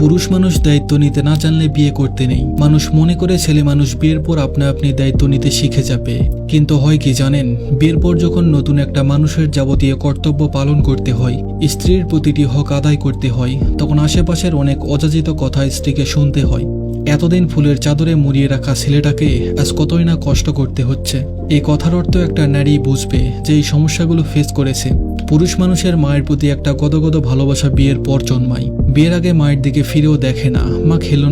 পুরুষ মানুষ দায়িত্ব নিতে না জানলে বিয়ে করতে নেই। মানুষ মনে করে ছেলে মানুষ বিয়ের পর আপনা আপনি দায়িত্ব নিতে শিখে যাবে, কিন্তু হয় কি জানেন, বিয়ের পর যখন নতুন একটা মানুষের যাবতীয় কর্তব্য পালন করতে হয়, স্ত্রীর প্রতিটি হক আদায় করতে হয়, তখন আশেপাশের অনেক অযাচিত কথা স্ত্রীকে শুনতে হয়। এতদিন ফুলের চাদরে মুড়িয়ে রাখা ছেলেটাকে আজ কতই না কষ্ট করতে হচ্ছে। এই কথার অর্থ একটা নারী বুঝবে যে এই সমস্যাগুলো ফেস করেছে। পুরুষ মানুষের মায়ের প্রতি একটা গদগদ ভালোবাসা বিয়ের পর জন্মায়। বিয়ের আগে মায়ের দিকে ফিরেও দেখে না, মা খেলো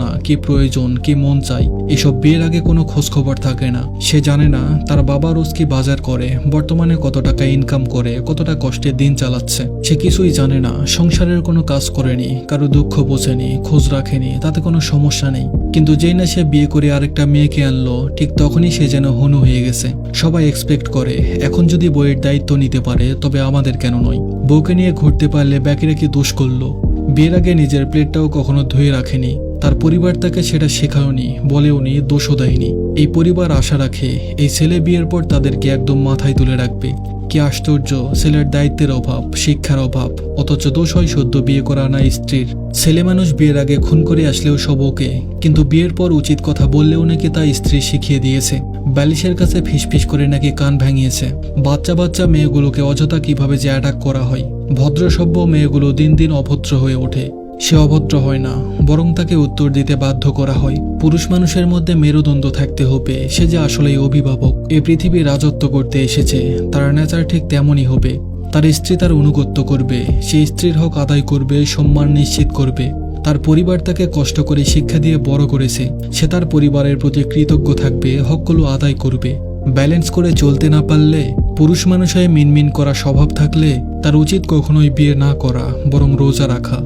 না, কি প্রয়োজন, কি মন চাই, এসব বিয়ের আগে কোনো খোঁজখবর থাকে না। সে জানে না তার বাবা রোজ কি বাজার করে, বর্তমানে কত টাকা ইনকাম করে, কতটা কষ্টে দিন চালাচ্ছে। সে কিছুই জানে না, সংসারের কোনো কাজ করেনি, কারো দুঃখ বোঝেনি, খোঁজ রাখেনি, তাতে কোনো সমস্যা নেই। কিন্তু যেই না সে বিয়ে করে আরেকটা মেয়েকে আনলো, ঠিক তখনই সে যেন হনু হয়ে গেছে। সবাই এক্সপেক্ট করে এখন যদি বইয়ের দায়িত্ব নিতে পারে তবে আমাদের কেন নয়। বউকে নিয়ে ঘুরতে পারলে বাকিরা কি দোষ করলো? বিয়ের আগে নিজের প্লেটটাও কখনো ধুয়ে রাখেনি, তার পরিবার তাকে সেটা শেখায়নি, বলেওনি, দোষও দেয়নি। এই পরিবার আশা রাখে এই ছেলে বিয়ের পর তাদেরকে একদম মাথায় তুলে রাখবে। কি আশ্চর্য, ছেলের দায়িত্বের অভাব, শিক্ষার অভাব, অথচ দোষ হয় সদ্য বিয়ে করা না স্ত্রীর। ছেলে মানুষ বিয়ের আগে খুন করে আসলেও সব ওকে, কিন্তু বিয়ের পর উচিত কথা বললেও নাকি তা স্ত্রী শিখিয়ে দিয়েছে। বালিশের কাছে ফিসফিস করে নাকি কান ভাঙিয়েছে। বাচ্চা মেয়েগুলোকে অযথা কিভাবে যে অ্যাটাক করা হয়। ভদ্রসভ্য মেয়েগুলো দিন দিন অভদ্র হয়ে ওঠে। সে অভদ্র হয় না, বরং তাকে উত্তর দিতে বাধ্য করা হয়। পুরুষ মানুষের মধ্যে মেরুদণ্ড থাকতে হবে, সে যে আসলেই অভিভাবক। এ পৃথিবী রাজত্ব করতে এসেছে, তার নেচার ঠিক তেমনই হবে। তার স্ত্রী তার অনুগত্য করবে, সে স্ত্রীর হক আদায় করবে, সম্মান নিশ্চিত করবে। তার পরিবার তাকে কষ্ট করে শিক্ষা দিয়ে বড় করেছে, সে তার পরিবারের প্রতি কৃতজ্ঞ থাকবে, হকগুলো আদায় করবে। ব্যালেন্স করে চলতে না পারলে, পুরুষ মানুষ হয়ে মিনমিন করা স্বভাব থাকলে তার উচিত কখনোই বিয়ে না করা, বরং রোজা রাখা।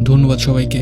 ধন্যবাদ সবাইকে।